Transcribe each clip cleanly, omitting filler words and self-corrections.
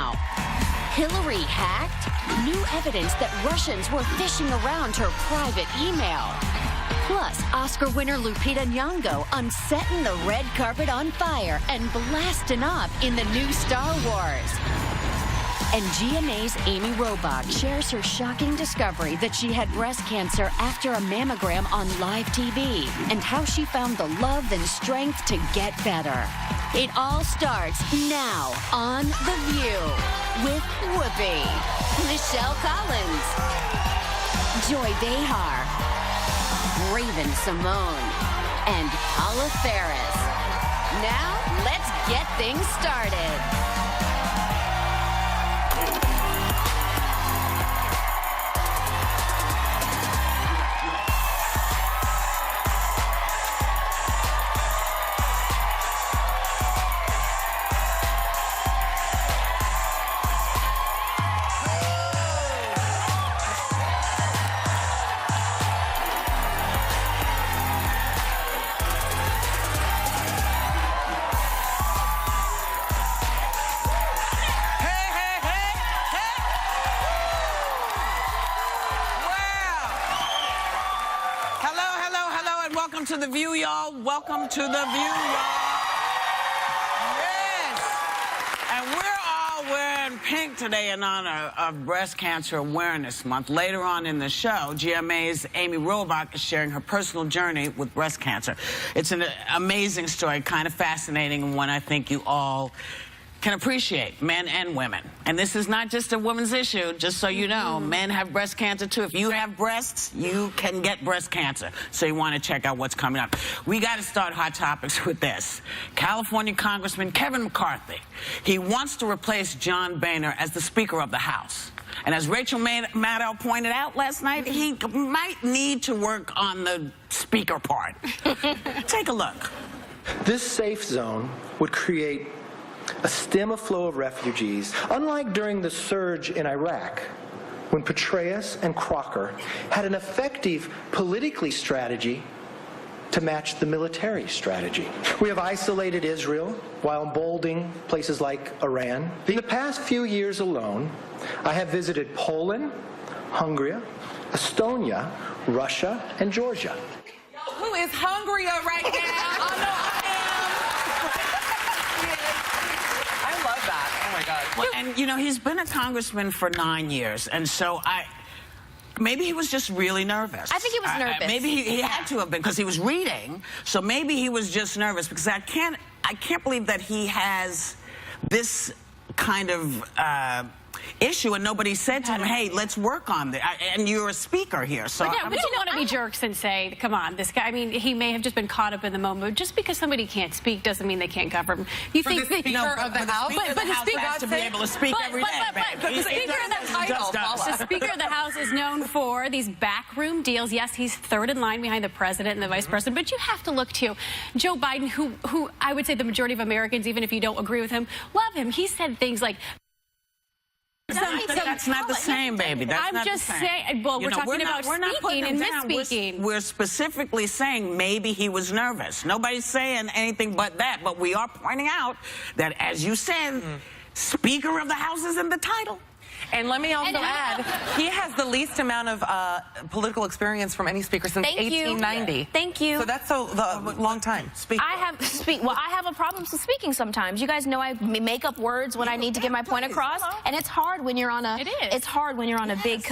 now. Hillary hacked? New evidence that Russians were fishing around her private email. Plus, Oscar winner Lupita Nyong'o on setting the red carpet on fire and blasting off in the new Star Wars. And GMA's Amy Robach shares her shocking discovery that she had breast cancer after a mammogram on live TV and how she found the love and strength to get better. It all starts now on The View with Whoopi, Michelle Collins, Joy Behar, Raven Simone, and Paula Ferris. Now, let's get things started. Welcome to The View, y'all. Welcome to The View, y'all. Yes. And we're all wearing pink today in honor of Breast Cancer Awareness Month. Later on in the show, GMA's Amy Robach is sharing her personal journey with breast cancer. It's an amazing story, kind of fascinating, and one I think you all can appreciate, men and women. And this is not just a woman's issue, just so you know. Men have breast cancer too. If you have breasts, you can get breast cancer. So you want to check out what's coming up. We got to start Hot Topics with this. California Congressman Kevin McCarthy. He wants to replace John Boehner as the Speaker of the House. And as Rachel Maddow pointed out last night, he might need to work on the speaker part. Take a look. This safe zone would create a stem of flow of refugees, unlike during the surge in Iraq, when Petraeus and Crocker had an effective politically strategy to match the military strategy. We have isolated Israel while emboldening places like Iran. In the past few years alone, I have visited Poland, Hungary, Estonia, Russia, and Georgia. Who is hungrier right now? Oh, no, I love that. Oh, my God. Well, and, you know, he's been a congressman for 9 years, and so maybe he was just really nervous. I think he was nervous. Maybe he had to have been, because he was reading, so maybe he was just nervous, because I can't believe that he has this kind of issue and nobody said to him, hey, let's work on this. And you're a speaker here, so... But yeah, we don't want to be jerks and say, come on, this guy, I mean, he may have just been caught up in the moment. Just because somebody can't speak doesn't mean they can't govern. You For think the Speaker of the House? But the Speaker has to be able to speak every day. But the Speaker of the House is known for these backroom deals. Yes, he's third in line behind the president and the vice president, but you have to look to Joe Biden, who I would say the majority of Americans, even if you don't agree with him, love him. He said things like... That's not the same, baby. That's not the same. I'm just saying, well, we're talking about speaking and misspeaking. We're specifically saying maybe he was nervous. Nobody's saying anything but that, but we are pointing out that, as you said, Speaker of the House is in the title. And let me also add, he has the least amount of political experience from any speaker since 1890. Thank you. So that's a long time. I have a problem with speaking sometimes. You guys know I make up words when I need to get my point across, and it's hard when you're on a. It's hard when you're on a big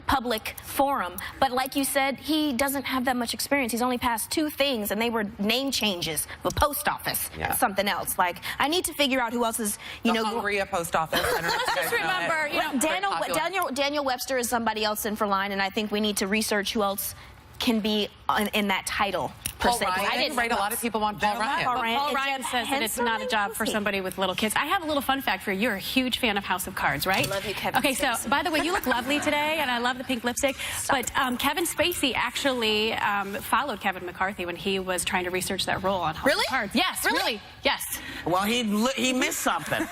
public forum. But like you said, he doesn't have that much experience. He's only passed 2 things, and they were name changes. The post office, something else. Like I need to figure out who else is. You know, Hungary post office. I don't know if you guys just remember. You know, Daniel Webster is somebody else in for line, and I think we need to research who else can be in that title. Paul Ryan, I didn't write a lot of people want Paul Ryan. Paul Ryan says that it's not a job for somebody with little kids. I have a little fun fact for you. You're a huge fan of House of Cards, right? I love you, Kevin. Okay, so by the way, you look lovely today, and I love the pink lipstick. But Kevin Spacey actually followed Kevin McCarthy when he was trying to research that role on House of Cards. Yes, really? Yes. Well, he missed something.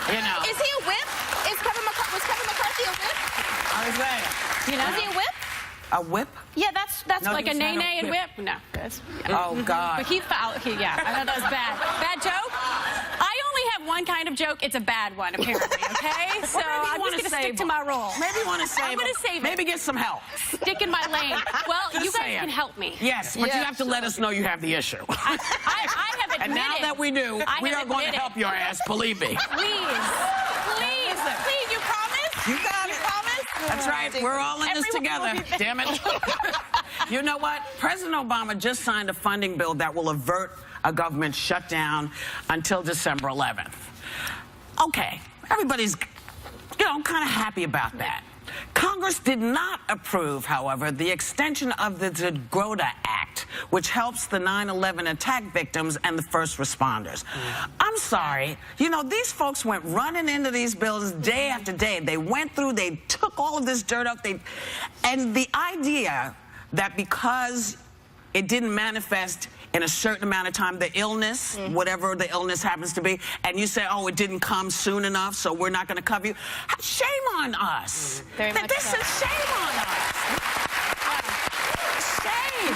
You know. Is he a whip? Was Kevin McCarthy a whip? I was saying. You know, is he a whip? A whip? Yeah, that's like a nay-nay and whip. No. Oh, God. But he fouled. Yeah, I thought that was bad. Bad joke? I only one kind of joke, it's a bad one, apparently, okay? So I'm just going to stick to my role. Maybe you want to save I'm going to save it. Maybe get some help. Stick in my lane. Well, Just you guys saying. can help me. Yes, but you have to let us know you have the issue. I have admitted. And now that we do, we are going to help your ass, believe me. Please, you promise? You got it. Promise? That's right. We're all in this together. Damn it. You know what? President Obama just signed a funding bill that will avert a government shutdown until December 11th. Okay, everybody's, kind of happy about that. Congress did not approve, however, the extension of the DGROTA Act, which helps the 9/11 attack victims and the first responders. I'm sorry. These folks went running into these buildings day after day. They went through, they took all of this dirt up, and the idea that because it didn't manifest in a certain amount of time, the illness, whatever the illness happens to be, and you say, oh, it didn't come soon enough, so we're not going to cover you. Shame on us. This is shame on us. Shame.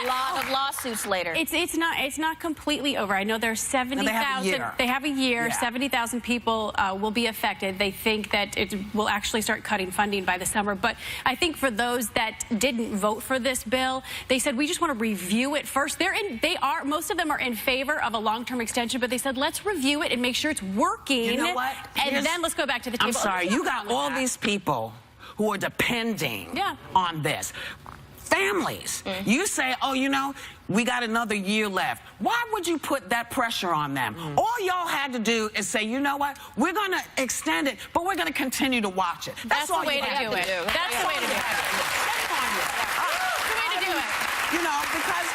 A lot of lawsuits later. It's not completely over. I know there's 70,000. They have a year. 70,000 people will be affected. They think that it will actually start cutting funding by the summer. But I think for those that didn't vote for this bill, they said we just want to review it first. Most of them are in favor of a long-term extension, but they said let's review it and make sure it's working. You know what? And then let's go back to the table. I'm sorry. You got all these people who are depending on this. Families. You say, oh, we got another year left. Why would you put that pressure on them? All y'all had to do is say, you know what? We're going to extend it, but we're going to continue to watch it. That's the way to do it. That's the way to do it. That's the way to do it. Because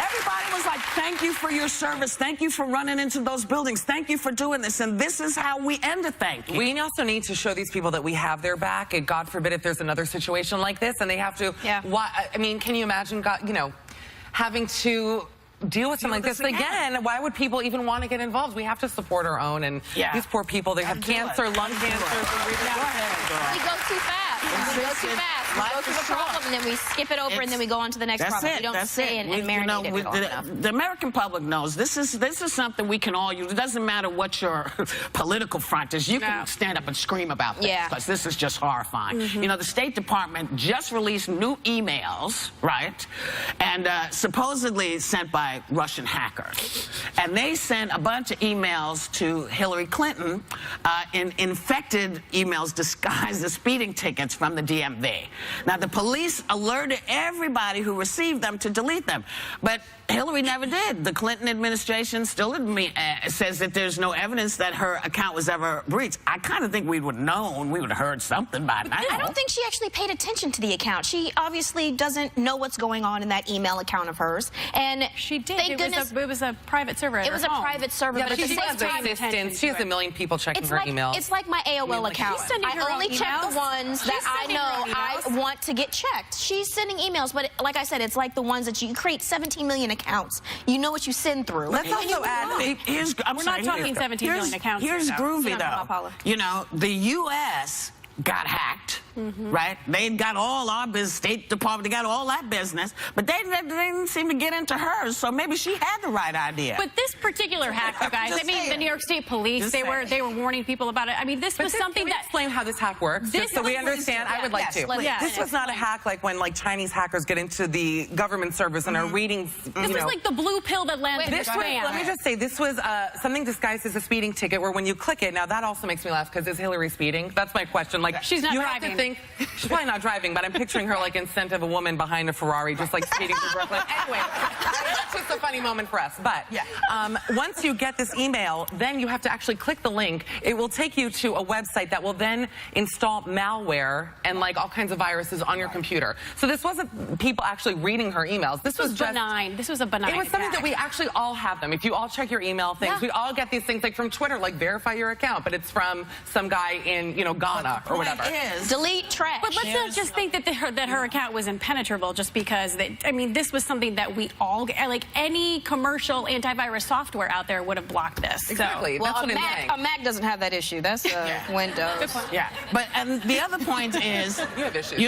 everybody was like, thank you for your service. Thank you for running into those buildings. Thank you for doing this. And this is how we end a thank you. We also need to show these people that we have their back. And God forbid if there's another situation like this and they have to. I mean, can you imagine, having to deal with something like this again? Why would people even want to get involved? We have to support our own. And these poor people, they have cancer, lung cancer. We go too fast. We go too fast. We go through the problem, and then we skip it over, and then we go on to the next problem. We don't stay and marinate it long enough. The American public knows this is something we can all use. It doesn't matter what your political front is. You can stand up and scream about this because this is just horrifying. The State Department just released new emails, right? And supposedly sent by Russian hackers. And they sent a bunch of emails to Hillary Clinton in infected emails disguised as speeding tickets from the DMV. Now, the police alerted everybody who received them to delete them, but Hillary never did. The Clinton administration still says that there's no evidence that her account was ever breached. I kind of think we would have known, we would have heard something by now. I don't think she actually paid attention to the account. She obviously doesn't know what's going on in that email account of hers. And she did. Thank goodness, it was a private server. It was a private server, but at the same time, she has a million people checking her emails. It's like my AOL account. I only check the ones that I know I want to get checked. She's sending emails, but like I said, it's like the ones that you create 17 million accounts. You know what you send through. Let's also add. We're not talking 17 million accounts. Here's groovy, though. The U.S. got hacked, right? They got all our business, State Department, they got all that business, but they didn't seem to get into hers, so maybe she had the right idea. But this particular hack, you guys, I mean, the New York State Police, they were warning people about it. I mean, this was something that... explain how this hack works, just so we understand. I would like to. This was not a hack like when Chinese hackers get into the government service and are reading, This was like the blue pill that landed in Japan. Let me just say, this was something disguised as a speeding ticket where when you click it, now that also makes me laugh because is Hillary speeding? That's my question. She's not driving. Have to think, she's probably not driving, but I'm picturing her in scent of a woman behind a Ferrari, just speeding through Brooklyn. Anyway, that's just a funny moment for us. But once you get this email, then you have to actually click the link. It will take you to a website that will then install malware and all kinds of viruses on your computer. So this wasn't people actually reading her emails. This was just benign. This was a benign. It was something that we actually all have them. If you all check your email things, we all get these things from Twitter, verify your account, but it's from some guy in Ghana or whatever. Delete trash. But let's not just think that her account was impenetrable just because this was something that we all any commercial antivirus software out there would have blocked this. Exactly. So. That's Well, a Mac doesn't have that issue. That's Windows. Yeah. And the other point is, you have issues.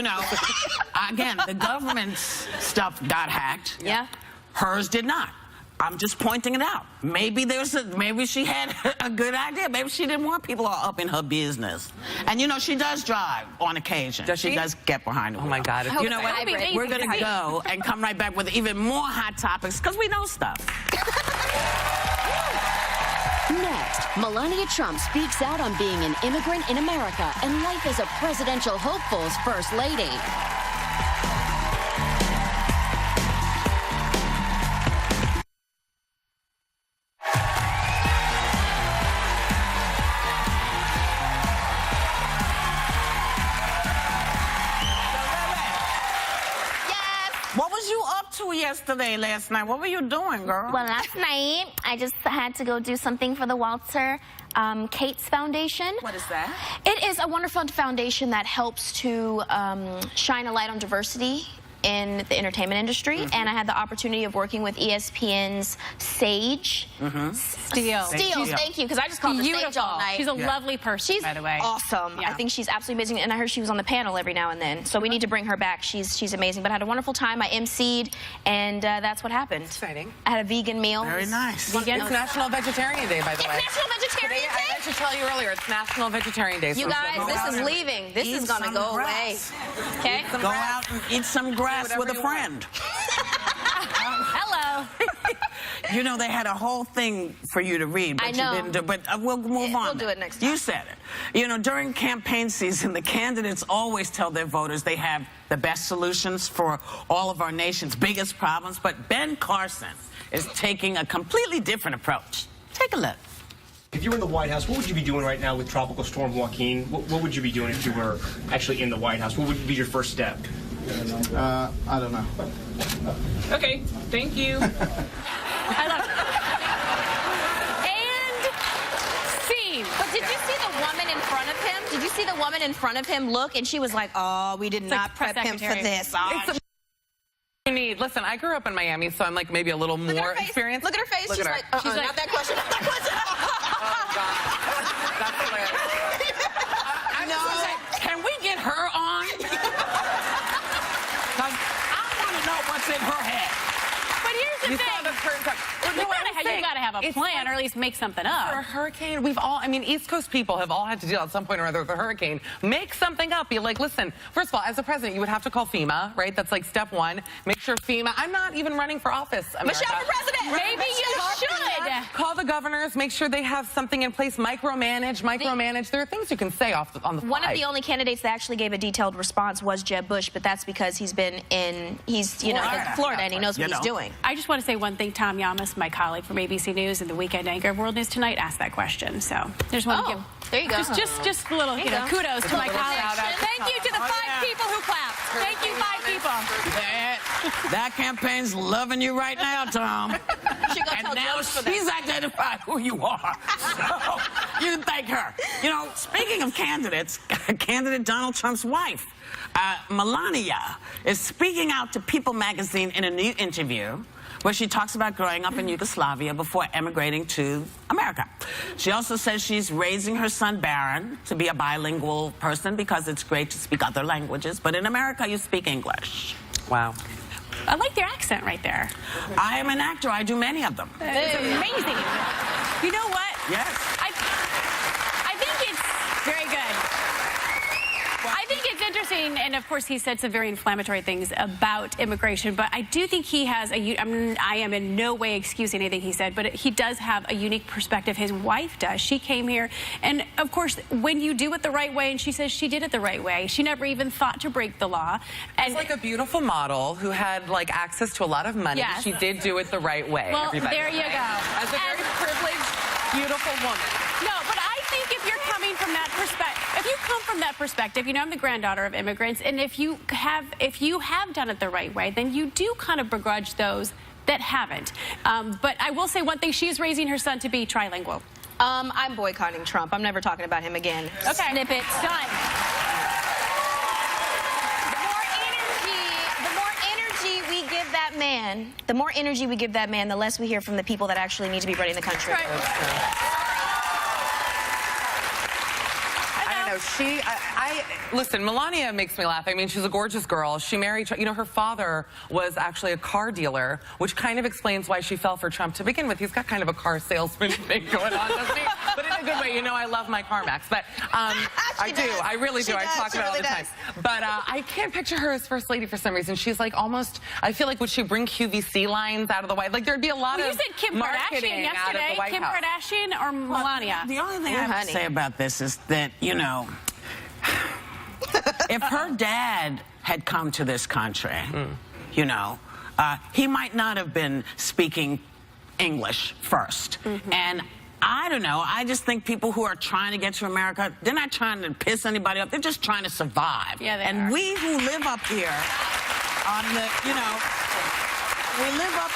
Again, the government's stuff got hacked. Yeah. Hers did not. I'm just pointing it out. Maybe maybe she had a good idea. Maybe she didn't want people all up in her business. And you know, she does drive on occasion. Does she? She does get behind the wheel. Oh my God. You know what? Hybrid. We're gonna go and come right back with even more hot topics because we know stuff. Next, Melania Trump speaks out on being an immigrant in America and life as a presidential hopeful's first lady. What was you up to last night? What were you doing, girl? Well, last night, I just had to go do something for the Walter Cates Foundation. What is that? It is a wonderful foundation that helps to shine a light on diversity in the entertainment industry, and I had the opportunity of working with ESPN's Sage. Steele, thank you, because I just called her Sage all night. She's a lovely person, She's by the way. awesome. Yeah. I think she's absolutely amazing, and I heard she was on the panel every now and then, so we need to bring her back. She's amazing, but I had a wonderful time. I emceed, and that's what happened. Exciting. I had a vegan meal. Very nice. It's National Vegetarian Day, by the way. It's National Vegetarian Today, I meant to tell you earlier, it's National Vegetarian Day. You guys, this is leaving. This is gonna go away. Okay? Go out and eat some grass with a friend. Hello. You know, they had a whole thing for you to read, but I know. you didn't do. But we'll move on. We'll do it next time. You said it. You know, during campaign season, the candidates always tell their voters they have the best solutions for all of our nation's biggest problems. But Ben Carson is taking a completely different approach. Take a look. If you were in the White House, what would you be doing right now with Tropical Storm Joaquin? What would you be doing if you were actually in the White House? What would be your first step? I don't know. Okay, thank you. I love it. And scene. But did you see the woman in front of him? Did you see the woman in front of him look? And she was like, oh, we did not press prep him for secretary. this. Oh, It's you need. Listen, I grew up in Miami, so I'm like maybe a little look at more her face. experienced. Look at her face. Look She's at her. like, She's like, not that question, not that question. Oh, God. That's hilarious. Can we get her on? 'Cause I want to know what's in her head. But here's the You thing. saw the curtain cut. You gotta have a plan, or at least make something For a up. hurricane, East Coast people have all had to deal at some point or other with a hurricane. Make something up. Be like, listen, first of all, as a president, you would have to call FEMA, right? That's like step one. Make sure FEMA, I'm not even running for office, America. Michelle for president. Maybe you should. Call the governors, make sure they have something in place, micromanage. There are things you can say on the fly. One of the only candidates that actually gave a detailed response was Jeb Bush, but that's because he's in Florida, and he knows what he's doing. I just want to say one thing. Tom Yamas, my colleague from ABC News and the weekend anchor of World News Tonight, asked that question. So there's one to give. There you go. Just a little, kudos to my colleague. Thank you to the 5 people who clapped. Thank you, 5 people. That campaign's loving you right now, Tom. And now she's identified who you are. So you can thank her. You know, speaking of candidates, candidate Donald Trump's wife, Melania, is speaking out to People magazine in a new interview where she talks about growing up in Yugoslavia before emigrating to America. She also says she's raising her son, Barron, to be a bilingual person because it's great to speak other languages, but in America, you speak English. Wow. I like their accent right there. I am an actor. I do many of them. It's amazing. You know what? Yes. I think it's very good. I think it's interesting, and of course he said some very inflammatory things about immigration, but I do think he has I am in no way excusing anything he said, but he does have a unique perspective. His wife does. She came here, and of course, when you do it the right way, and she says she did it the right way, she never even thought to break the law. And it's like a beautiful model who had like access to a lot of money. Yes. She did do it the right way. Well, everybody. there you go. As a very privileged, beautiful woman. No, but I think if you're coming from that perspective, if you come from that perspective, you know, I'm the granddaughter of immigrants, and if you have done it the right way, then you do kind of begrudge those that haven't. But I will say one thing: she's raising her son to be trilingual. I'm boycotting Trump. I'm never talking about him again. Okay. Snippet. Done. The more energy we give that man, the less we hear from the people that actually need to be running the country. Right. I know. Listen, Melania makes me laugh. I mean, she's a gorgeous girl. She married, you know, her father was actually a car dealer, which kind of explains why she fell for Trump to begin with. He's got kind of a car salesman thing going on, doesn't he? But in a good way. You know, I love my CarMax. But I do. I really do. I talk about it all the time. But I can't picture her as First Lady for some reason. She's like almost, I feel like would she bring QVC lines out of the White House? Like there'd be a lot of you said Kim marketing Kardashian out of the White Kim House. Kardashian or Melania? The only thing I have to say about this is that, you know, if her dad had come to this country, you know, he might not have been speaking English first. And I don't know. I just think people who are trying to get to America, they're not trying to piss anybody off. They're just trying to survive. Yeah, they and are. we who live up here on the, you know, we live up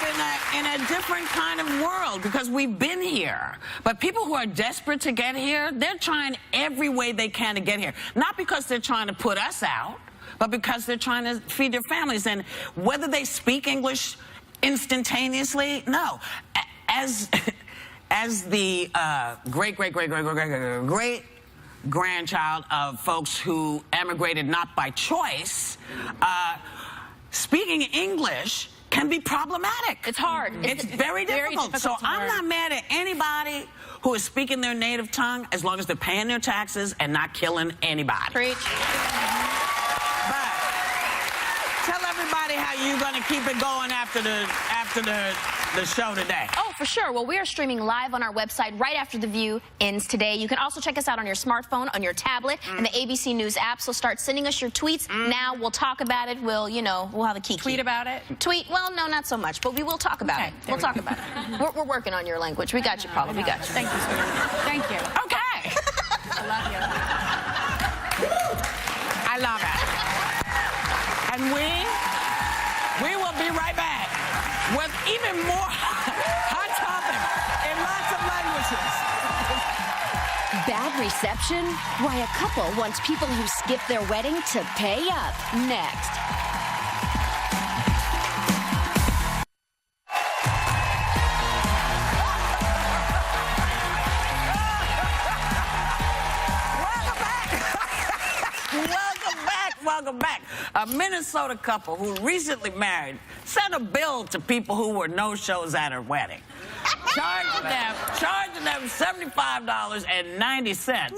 in a different kind of world because we've been here. But people who are desperate to get here, they're trying every way they can to get here. Not because they're trying to put us out, but because they're trying to feed their families. And whether they speak English instantaneously, no. As the great-grandchild of folks who emigrated not by choice, speaking English can be problematic. It's hard. It's very difficult. So I'm not mad at anybody who is speaking their native tongue as long as they're paying their taxes and not killing anybody. Preach. But tell everybody how you're going to keep it going after the show today. Oh, for sure. Well, we are streaming live on our website right after The View ends today. You can also check us out on your smartphone, on your tablet, and the ABC News app. So start sending us your tweets. Now we'll talk about it. We'll, you know, we'll have a kiki. Tweet about it? Tweet? Well, no, not so much, but we will talk about it. We'll talk about it. We're working on your language. We got you, Paula. We got you. Thank you, sweetheart. Thank you. Okay. I love you. I love it. And we will be right back with even more hot topics in lots of languages. Bad reception? Why a couple wants people who skip their wedding to pay up. Next. Welcome back. A Minnesota couple who recently married sent a bill to people who were no-shows at her wedding. Charging them $75.90.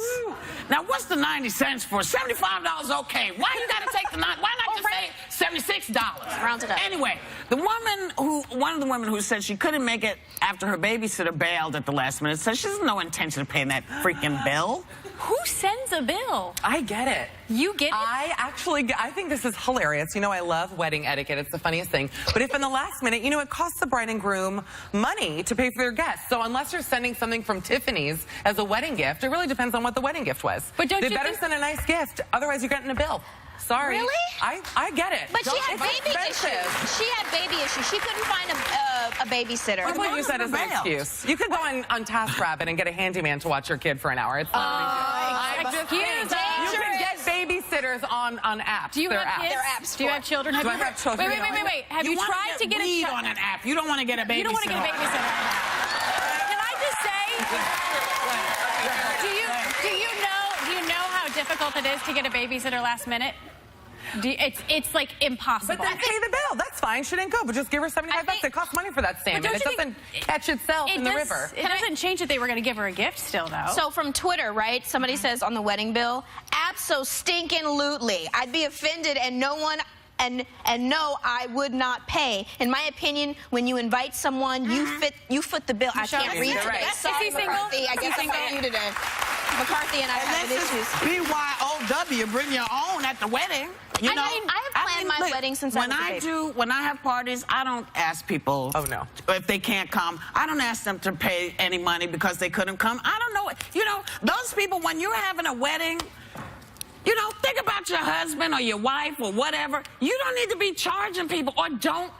Now, what's the 90 cents for? $75, okay. Why you gotta take the 9? Why not just say $76? Round it up. Anyway, one of the women who said she couldn't make it after her babysitter bailed at the last minute said she has no intention of paying that freaking bill. Who sends a bill? I get it. You get it? I think this is hilarious. You know, I love wedding etiquette. It's the funniest thing. But if in the last minute, you know, it costs the bride and groom money to pay for their guests. So unless you're sending something from Tiffany's as a wedding gift, it really depends on what the wedding gift was. But don't they you better think... send a nice gift. Otherwise, you're getting a bill. Sorry. Really? I get it. But she had It's baby expensive. issues. She had baby issues. She couldn't find a babysitter. I wouldn't use that as an excuse. You could go on TaskRabbit and get a handyman to watch your kid for an hour. It's not Excuse me. You can get babysitters on apps. Do you have apps. kids? They're apps Do you for have children? Do I have children? Wait. Have you tried to get weed on an app? You don't want to get a babysitter. You don't want to get a babysitter. Can I just say, do you know how difficult it is to get a babysitter last minute? It's like impossible. But then pay the bill. That's fine. She didn't go, but just give her $75. It costs money for that salmon. It doesn't catch itself in the river. It doesn't change that they were going to give her a gift still, though. So from Twitter, right? Somebody says on the wedding bill, abso-stinkin'-lutely. I'd be offended and no one... And no, I would not pay. In my opinion, when you invite someone, you foot the bill. I can't read today. Right. Sorry, Is he single? McCarthy. I guess I'm with you today. McCarthy and I are having issues. BYOW, bring your own at the wedding. You know, I have planned my wedding since I was a baby. When I have parties, I don't ask people if they can't come. I don't ask them to pay any money because they couldn't come. I don't know. You know, those people, when you're having a wedding, you know, think about your husband or your wife or whatever. You don't need to be charging people, or don't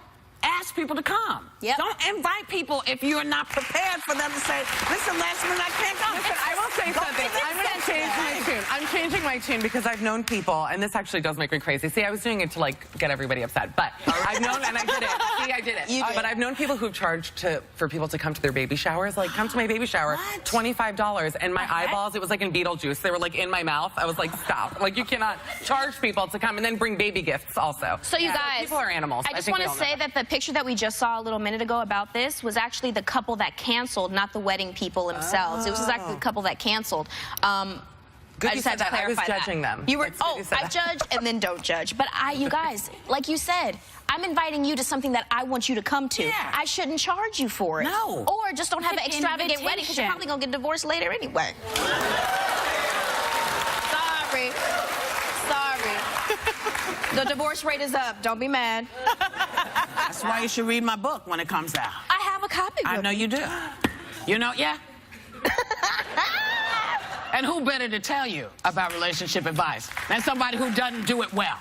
ask ask people to come. Yep. Don't invite people if you're not prepared for them to say, listen, last minute, I can't come. Listen, I will say something. I'm going to change my tune. I'm changing my tune because I've known people, and this actually does make me crazy. See, I was doing it to, like, get everybody upset, but I've known, and I did it. See, I did it. You did. But I've known people who've charged for people to come to their baby showers. Like, come to my baby shower, What? $25. And my eyeballs, it was like in Beetlejuice. They were, like, in my mouth. I was like, stop. Like, you cannot charge people to come and then bring baby gifts also. So you guys, people are animals. I just think want to we all know say that the picture that we just saw a little minute ago about this was actually the couple that canceled, not the wedding people themselves. It was exactly the couple that canceled. Good I you just had said to that. I was clarify judging that. them. You were. It's good Oh, you said I that. judge and then don't judge. But you guys, like you said, I'm inviting you to something that I want you to come to. Yeah. I shouldn't charge you for it. No. Or just don't have an An extravagant wedding because you're invitation. probably gonna get divorced later anyway. Sorry. The divorce rate is up. Don't be mad. That's why you should read my book when it comes out. I have a copy. I know you do. You know, yeah. And who better to tell you about relationship advice than somebody who doesn't do it well?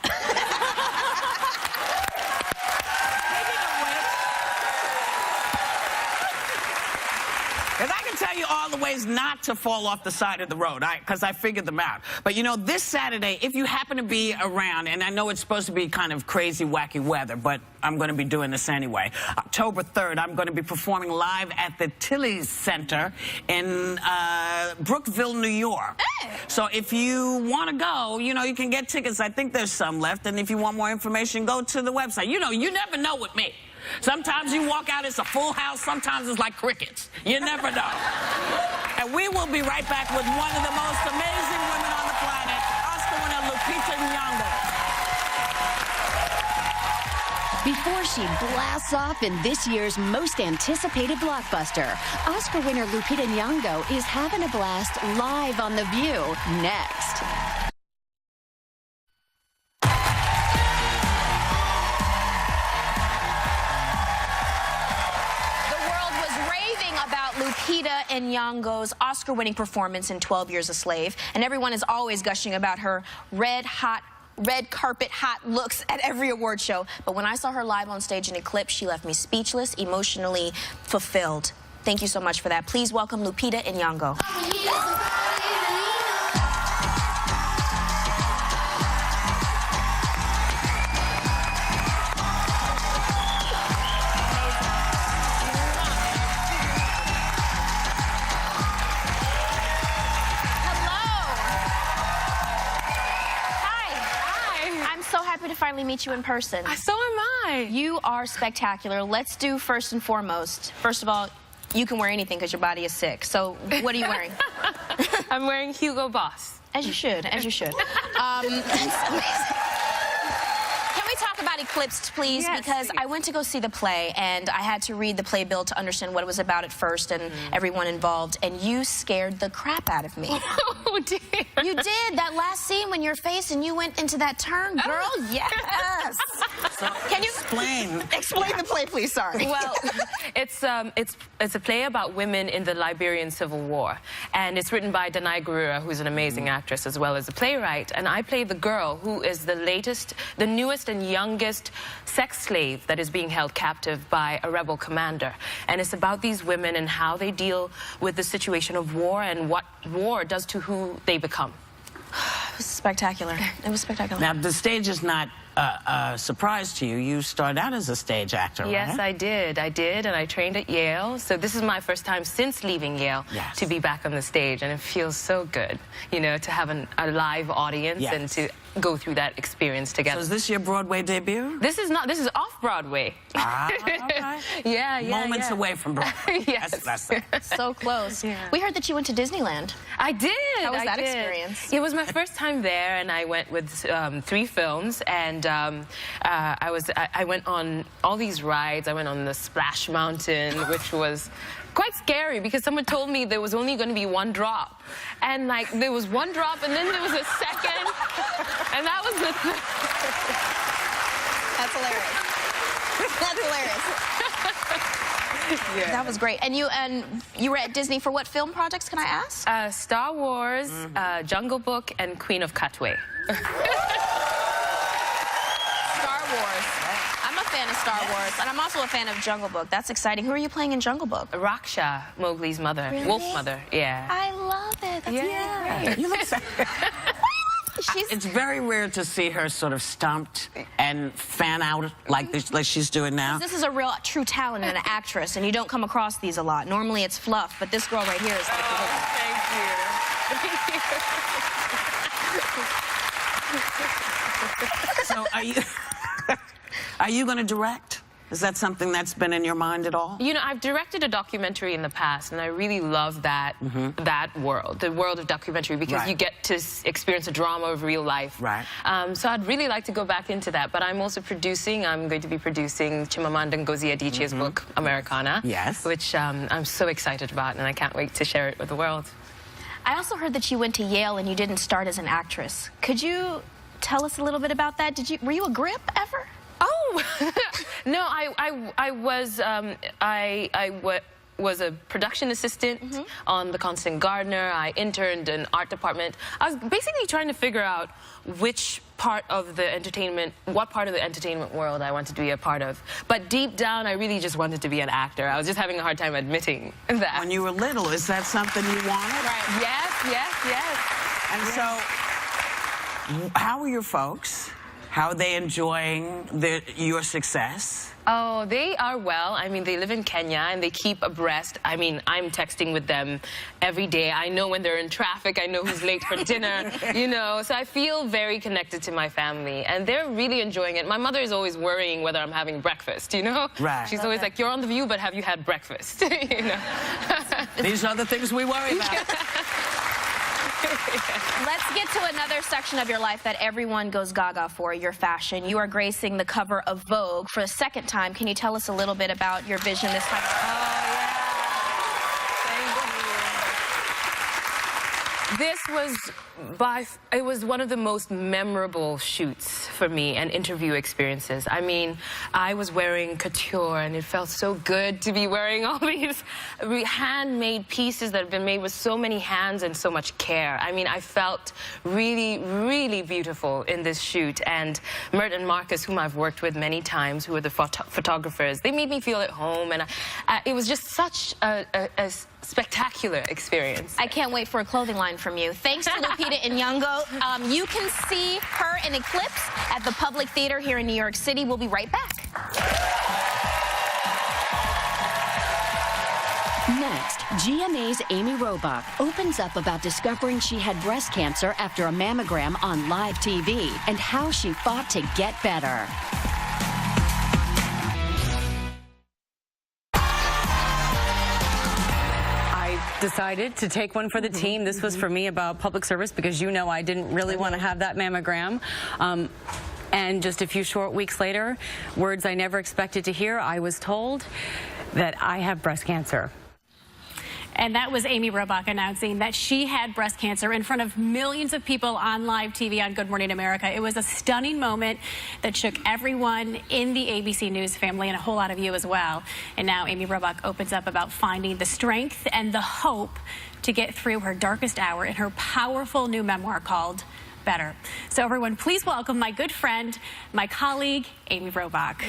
Because I can tell you all the ways not to fall off the side of the road, because I figured them out. But, you know, this Saturday, if you happen to be around, and I know it's supposed to be kind of crazy, wacky weather, but I'm going to be doing this anyway. October 3rd, I'm going to be performing live at the Tilly's Center in Brookville, New York. Hey. So if you want to go, you know, you can get tickets. I think there's some left. And if you want more information, go to the website. You know, you never know with me. Sometimes you walk out, it's a full house. Sometimes it's like crickets. You never know. And we will be right back with one of the most amazing women on the planet, Oscar winner Lupita Nyong'o. Before she blasts off in this year's most anticipated blockbuster, Oscar winner Lupita Nyong'o is having a blast live on The View next. Lupita Nyong'o's Oscar-winning performance in 12 Years a Slave, and everyone is always gushing about her red carpet hot looks at every award show. But when I saw her live on stage in Eclipse, she left me speechless, emotionally fulfilled. Thank you so much for that. Please welcome Lupita Nyong'o. To finally meet you in person. So am I. You are spectacular. Let's do first and foremost. First of all, you can wear anything because your body is sick. So what are you wearing? I'm wearing Hugo Boss. As you should, as you should. Can we talk about Eclipsed, please? Yes, because please. I went to go see the play, and I had to read the playbill to understand what it was about at first and everyone involved, and you scared the crap out of me. Oh, dear. You did. That last scene when your face and you went into that turn, girl. Yes. So Can you explain the play, please? Sorry. Well, it's a play about women in the Liberian Civil War, and it's written by Danai Gurira, who's an amazing actress as well as a playwright. And I play the girl who is the newest and youngest sex slave that is being held captive by a rebel commander. And it's about these women and how they deal with the situation of war and what war does to who they become. It was spectacular. It was spectacular. Now, the stage is not a surprise to you. You started out as a stage actor, Yes, right? I did, and I trained at Yale. So this is my first time since leaving Yale to be back on the stage, and it feels so good, you know, to have a live audience and to go through that experience together. So is this your Broadway debut? This is off-Broadway. Ah, okay. Yeah. Moments away from Broadway. Yes. That's So close. Yeah. We heard that you went to Disneyland. I did. How was that did. experience? It was my first time there, and I went with 3 films, and I went on all these rides. I went on the Splash Mountain, which was quite scary because someone told me there was only going to be 1 drop, and like there was 1 drop, and then there was a second, and that was the. That's hilarious. That's hilarious. Yeah. That was great. And you were at Disney for what film projects, can I ask? Star Wars, Jungle Book, and Queen of Cutway. Star Wars. I'm a fan of Star Wars, and I'm also a fan of Jungle Book. That's exciting. Who are you playing in Jungle Book? Raksha, Mowgli's mother, Really? wolf mother. Yeah. I love it. That's great. You look so... She's... It's very rare to see her sort of stumped and fan out like she's doing now. This is a real true talent in an actress, and you don't come across these a lot. Normally it's fluff, but this girl right here is like... Thank you. So are you going to direct? Is that something that's been in your mind at all? You know, I've directed a documentary in the past, and I really love that that world, the world of documentary, because you get to experience a drama of real life. Right. So I'd really like to go back into that, but I'm also producing. I'm going to be producing Chimamanda Ngozi Adichie's book, Americana. Yes. Which I'm so excited about, and I can't wait to share it with the world. I also heard that you went to Yale and you didn't start as an actress. Could you tell us a little bit about that? Were you a grip ever? Oh, no, I was a production assistant on The Constant Gardener. I interned in art department. I was basically trying to figure out which part of the entertainment, what part of the entertainment world I wanted to be a part of. But deep down, I really just wanted to be an actor. I was just having a hard time admitting that. When you were little, is that something you wanted? Right. Yes. And so, how are your folks? How are they enjoying your success? Oh, they are well. I mean, they live in Kenya and they keep abreast. I mean, I'm texting with them every day. I know when they're in traffic. I know who's late for dinner, you know. So I feel very connected to my family, and they're really enjoying it. My mother is always worrying whether I'm having breakfast, you know? Right. She's always like, you're on The View, but have you had breakfast? You know? These are the things we worry about. Let's get to another section of your life that everyone goes gaga for, your fashion. You are gracing the cover of Vogue for the second time. Can you tell us a little bit about your vision this time? This was it was one of the most memorable shoots for me and interview experiences. I mean, I was wearing couture, and it felt so good to be wearing all these handmade pieces that have been made with so many hands and so much care. I mean, I felt really, really beautiful in this shoot. And Mert and Marcus, whom I've worked with many times, who are the photographers, they made me feel at home, and it was just such a spectacular experience. I can't wait for a clothing line from you. Thanks to Lupita and Nyong'o. You can see her in Eclipse at the Public Theater here in New York City. We'll be right back. Next, GMA's Amy Robach opens up about discovering she had breast cancer after a mammogram on live TV and how she fought to get better. Decided to take one for the team. This was for me about public service because you know I didn't really want to have that mammogram. And just a few short weeks later, words I never expected to hear, I was told that I have breast cancer. And that was Amy Robach announcing that she had breast cancer in front of millions of people on live TV on Good Morning America. It was a stunning moment that shook everyone in the ABC News family and a whole lot of you as well. And now Amy Robach opens up about finding the strength and the hope to get through her darkest hour in her powerful new memoir called Better. So everyone, please welcome my good friend, my colleague, Amy Robach.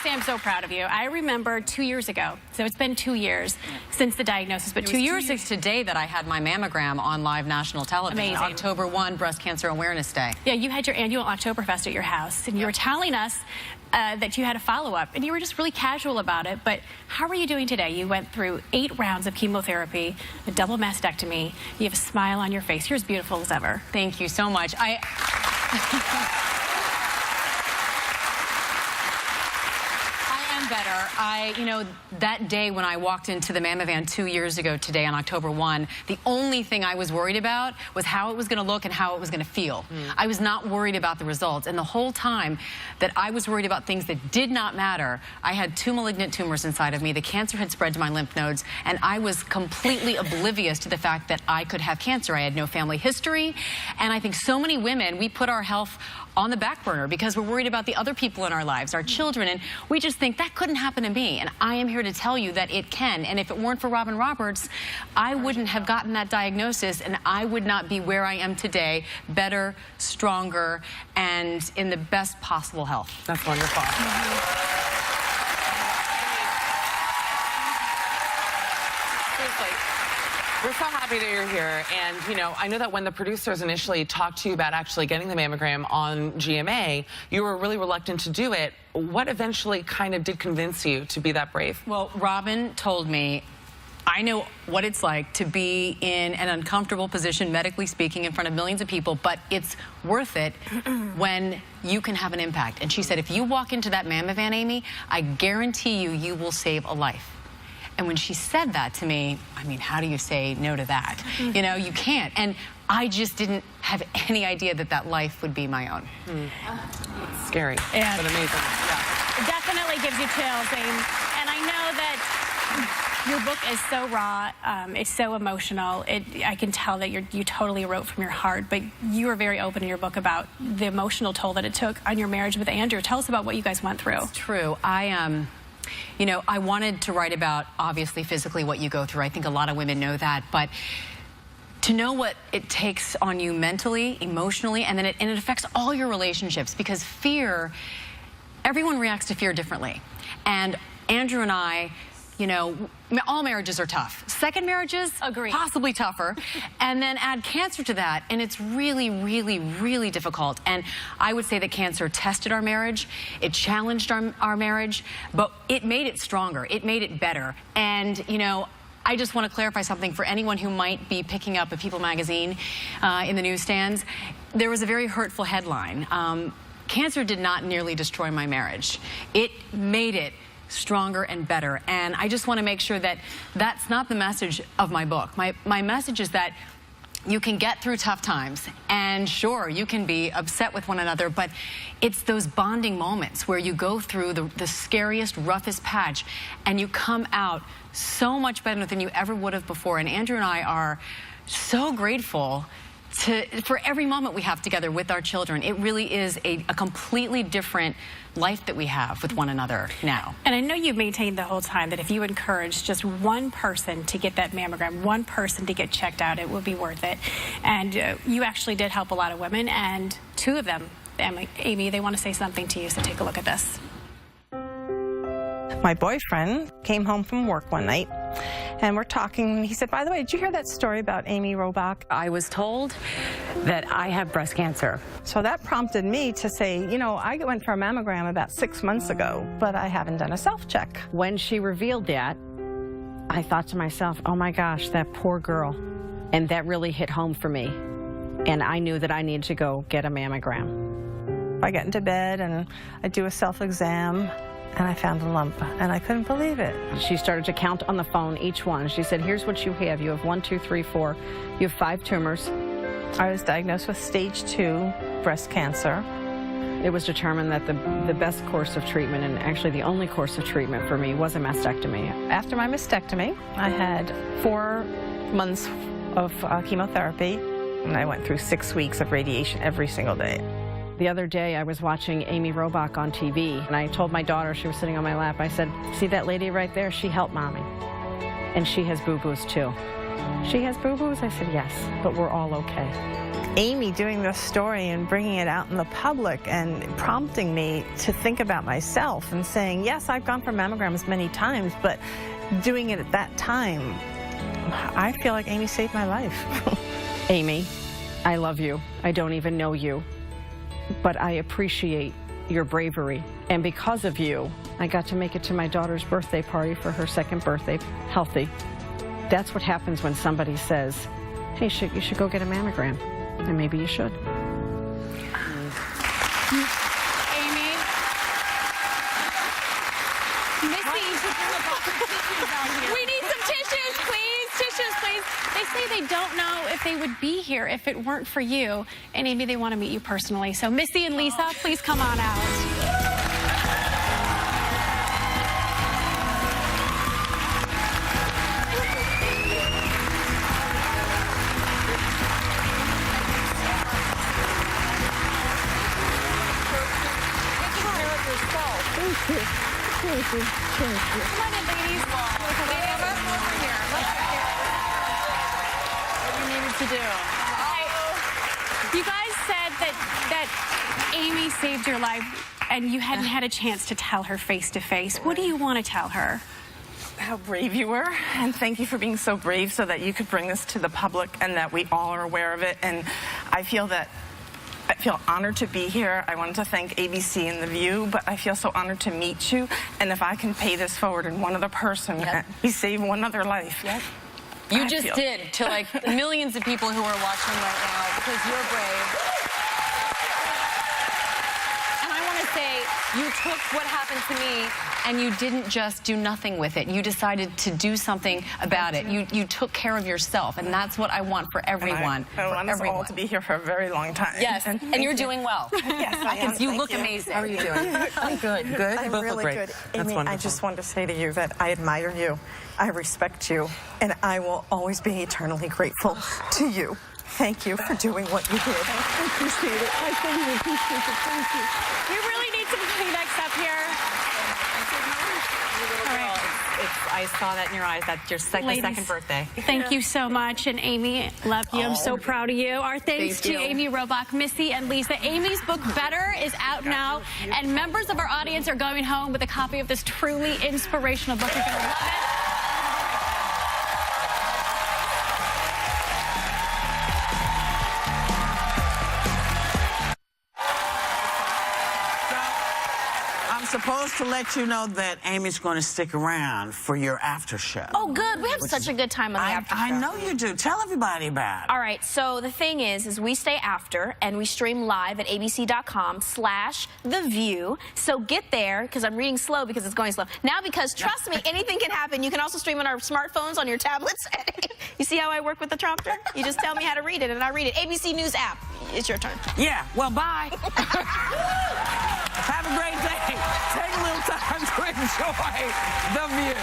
I'm so proud of you. I remember 2 years ago, so it's been 2 years since the diagnosis, but 2 years ago today that I had my mammogram on live national television. Amazing. October 1, Breast Cancer Awareness Day. Yeah, you had your annual Oktoberfest at your house, and you were telling us that you had a follow-up, and you were just really casual about it, but how are you doing today? You went through 8 rounds of chemotherapy, a double mastectomy. You have a smile on your face. You're as beautiful as ever. Thank you so much. I am better. You know, that day when I walked into the Mamma Van 2 years ago today on October 1, the only thing I was worried about was how it was going to look and how it was going to feel. I was not worried about the results. And the whole time that I was worried about things that did not matter, I had 2 malignant tumors inside of me. The cancer had spread to my lymph nodes, and I was completely oblivious to the fact that I could have cancer. I had no family history. And I think so many women, we put our health on the back burner because we're worried about the other people in our lives, our children, and we just think that couldn't happen to me. And I am here to tell you that it can. And if it weren't for Robin Roberts, I wouldn't have gotten that diagnosis, and I would not be where I am today, better, stronger, and in the best possible health. That's wonderful. We're so happy that you're here. And, you know, I know that when the producers initially talked to you about actually getting the mammogram on GMA, you were really reluctant to do it. What eventually kind of did convince you to be that brave? Well, Robin told me, I know what it's like to be in an uncomfortable position, medically speaking, in front of millions of people, but it's worth it when you can have an impact. And she said, if you walk into that mammo van, Amy, I guarantee you, you will save a life. And when she said that to me, I mean, how do you say no to that? You know, you can't. And I just didn't have any idea that that life would be my own. It's scary, Yeah. but amazing. Yeah. It definitely gives you chills, and I know that your book is so raw. It's so emotional. I can tell that you totally wrote from your heart, but you were very open in your book about the emotional toll that it took on your marriage with Andrew. Tell us about what you guys went through. It's true. You know, I wanted to write about, obviously, physically what you go through. I think a lot of women know that, but to know what it takes on you mentally, emotionally, and then it affects all your relationships, because fear, everyone reacts to fear differently. And Andrew and I, you know, all marriages are tough. Second marriages, Agreed. possibly tougher. And then add cancer to that, and it's really, really, really difficult. And I would say that cancer tested our marriage. It challenged our marriage, but it made it stronger. It made it better. And, you know, I just want to clarify something for anyone who might be picking up a People magazine in the newsstands. There was a very hurtful headline. Cancer did not nearly destroy my marriage. It made it stronger and better. And I just want to make sure that that's not the message of my book. My message is that you can get through tough times, and sure, you can be upset with one another, but it's those bonding moments where you go through the scariest, roughest patch, and you come out so much better than you ever would have before. And Andrew and I are so grateful for every moment we have together with our children. It really is a completely different life that we have with one another now. And I know you've maintained the whole time that if you encourage just one person to get that mammogram, one person to get checked out, it would be worth it. And you actually did help a lot of women, and two of them, Amy, they want to say something to you, so take a look at this. My boyfriend came home from work one night, and we're talking. He said, by the way, did you hear that story about Amy Robach? I was told that I have breast cancer. So that prompted me to say, you know, I went for a mammogram about 6 months ago, but I haven't done a self-check. When she revealed that, I thought to myself, oh my gosh, that poor girl. And that really hit home for me. And I knew that I needed to go get a mammogram. I get into bed and I do a self-exam, and I found a lump, and I couldn't believe it. She started to count on the phone each one. She said, here's what you have. You have 1, 2, 3, 4. You have 5 tumors. I was diagnosed with stage 2 breast cancer. It was determined that the best course of treatment, and actually the only course of treatment for me, was a mastectomy. After my mastectomy, I had 4 months of chemotherapy, and I went through 6 weeks of radiation every single day. The other day, I was watching Amy Robach on TV, and I told my daughter, she was sitting on my lap, I said, see that lady right there? She helped Mommy. And she has boo-boos, too. She has boo-boos? I said, yes, but we're all okay. Amy doing this story and bringing it out in the public and prompting me to think about myself and saying, yes, I've gone for mammograms many times, but doing it at that time, I feel like Amy saved my life. Amy, I love you. I don't even know you. But I appreciate your bravery. And because of you, I got to make it to my daughter's birthday party for her 2nd birthday, healthy. That's what happens when somebody says, hey, you should go get a mammogram. And maybe you should. Amy? We need some tissues, please. Tissues, please. They say they don't know if they would be here if it weren't for you. And Amy, they want to meet you personally. So Missy and Lisa, please come on out. you. Thank you. Thank you. Come on in, ladies. Ladies, over here. Let's hear what you needed to do. You guys said that Amy saved your life and you hadn't had a chance to tell her face to face. What do you want to tell her? How brave you were, and thank you for being so brave so that you could bring this to the public and that we all are aware of it. And I feel honored to be here. I wanted to thank ABC and The View, but I feel so honored to meet you. And if I can pay this forward in one other person, we save one other life. Yep. You just did to like millions of people who are watching right now because you're brave. And I want to say, you took what happened to me and you didn't just do nothing with it. You decided to do something about it. You took care of yourself, and that's what I want for everyone. I want us all to be here for a very long time. Yes, and you're doing well. Yes, I am. You look amazing. How are you doing? I'm good. Good. I'm Both really look great. good. That's Amy, wonderful. I just wanted to say to you that I admire you, I respect you, and I will always be eternally grateful to you. Thank you for doing what you did. I appreciate it. I really appreciate it. Thank you. We really need some Kleenex up here. All right. I saw that in your eyes. That's your second birthday. Thank you so much. And Amy, love you. I'm so proud of you. Our thanks to Amy Robach, Missy, and Lisa. Amy's book, Better, is out now. And members of our audience are going home with a copy of this truly inspirational book. You're going to love it. Supposed to let you know that Amy's going to stick around for your after show. Oh, good. We have such a good time on the after show. I know you do. Tell everybody about it. All right. So the thing is we stay after, and we stream live at abc.com/theview. So get there, because I'm reading slow because it's going slow. Now, because trust me, anything can happen. You can also stream on our smartphones, on your tablets. You see how I work with the prompter? You just tell me how to read it, and I read it. ABC News app. It's your turn. Yeah. Well, bye. Have a great day. Take a little time to enjoy The View.